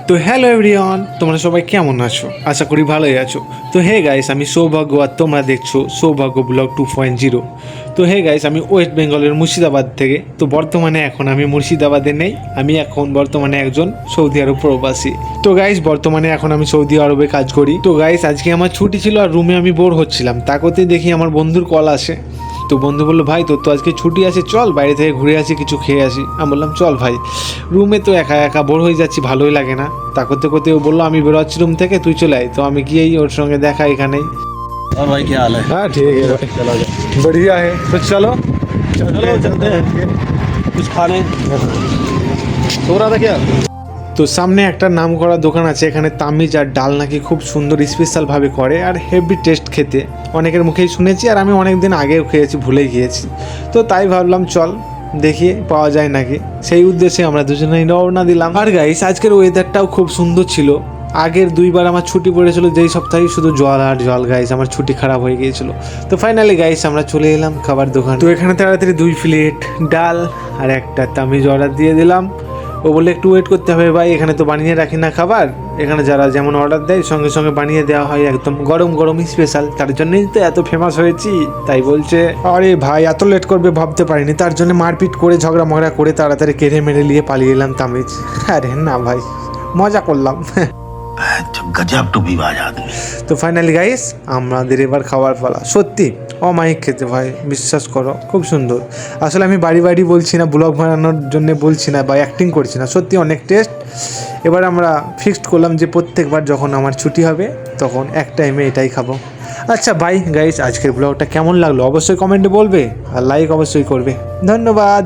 তো hello everyone, তোমরা সবাই কেমন আছো? আশা করি ভালোই আছো। তো হে গাইস, আমি সৌভাগ্য আর তোমরা দেখছো সৌভাগ্য ব্লগ 2.0। তো হে গাইস, আমি ওয়েস্ট বেঙ্গলের মুর্শিদাবাদ থেকে। তো বর্তমানে এখন আমি মুর্শিদাবাদে নেই, আমি এখন বর্তমানে একজন সৌদি আরব প্রবাসী। তো গাইস, বর্তমানে এখন আমি সৌদি আরবে কাজ করি। তো গাইস, আজকে আমার ছুটি ছিল আর রুমে আমি বোর হচ্ছিলাম, তা করতে দেখি আমার বন্ধুর কল আসে। তো বন্ধু বললো, ভাই তোর তো আজকে ছুটি আছে, চল বাইরে থেকে ঘুরে আসি, কিছু খেয়ে আসি। আমি বললাম চল ভাই, রুমে তো একা একা বোর হয়ে যাচ্ছি, ভালোই লাগে না। তা করতে করতে ও বললো আমি বেরোচ্ছি রুম থেকে, তুই চলে আয়। তো আমি গিয়েই ওর সঙ্গে দেখা এখানেই। और भाई क्या हाल है? हाँ ठीक है भाई, चलो जाओ। बढ़िया है, तो चलो चलो चलते हैं कुछ खाने। सो रहा था क्या? তো সামনে একটা নামকরা দোকান আছে, এখানে তামিজ আর ডাল নাকি খুব সুন্দর স্পেশালভাবে করে আর হেভি টেস্ট খেতে। অনেকের মুখেই শুনেছি আর আমি অনেক দিন আগেও খেয়েছি, ভুলে গিয়েছি। তো তাই ভাবলাম চল দেখি পাওয়া যায় নাকি, সেই উদ্দেশ্যে আমরা দুজনেই রওনা দিলাম। আর গাইস, আজকের ওয়েদারটাও খুব সুন্দর ছিল। আগের দুইবার আমার ছুটি পড়েছিল, যেই সপ্তাহে শুধু জল আর জল। গাইস, আমার ছুটি খারাপ হয়ে গিয়েছিল। তো ফাইনালি গাইস, আমরা চলে এলাম খাবার দোকান। তো এখানে তাড়াতাড়ি 2 প্লেট ডাল আর একটা তামিজ অর্ডার দিয়ে দিলাম। ও বললে একটু ওয়েট করতে হবে ভাই, এখানে তো বানিয়ে রাখি না খাবার, এখানে যারা যেমন অর্ডার দেয় সঙ্গে সঙ্গে বানিয়ে দেওয়া হয়, একদম গরম গরম স্পেশাল, তার জন্যই তো এত ফেমাস হয়েছি। তাই বলছে, আরে ভাই এত লেট করবে ভাবতে পারিনি, তার জন্য মারপিট করে ঝগড়া মগড়া করে তাড়াতাড়ি কেড়ে মেরে নিয়ে পালিয়ে এলাম তামিজ। আরে না ভাই, মজা করলাম। गजब टूबीबाज आदमी। তো ফাইনালি গাইস, আমাদের এবার খাওয়ার পালা। সত্যি অমায়িক খেতে ভাই, বিশ্বাস করো খুব সুন্দর। আসলে আমি বাড়ি বাড়ি বলছি না, ব্লগ বানানোর জন্য বলছি না বা অ্যাক্টিং করছি না, সত্যি অনেক টেস্ট। এবার আমরা ফিক্সড করলাম যে প্রত্যেকবার যখন আমার ছুটি হবে তখন এক টাইমে এটাই খাবো। আচ্ছা বাই গাইস, আজকের ব্লগটা কেমন লাগলো অবশ্যই কমেন্টে বলবে আর লাইক অবশ্যই করবে। ধন্যবাদ।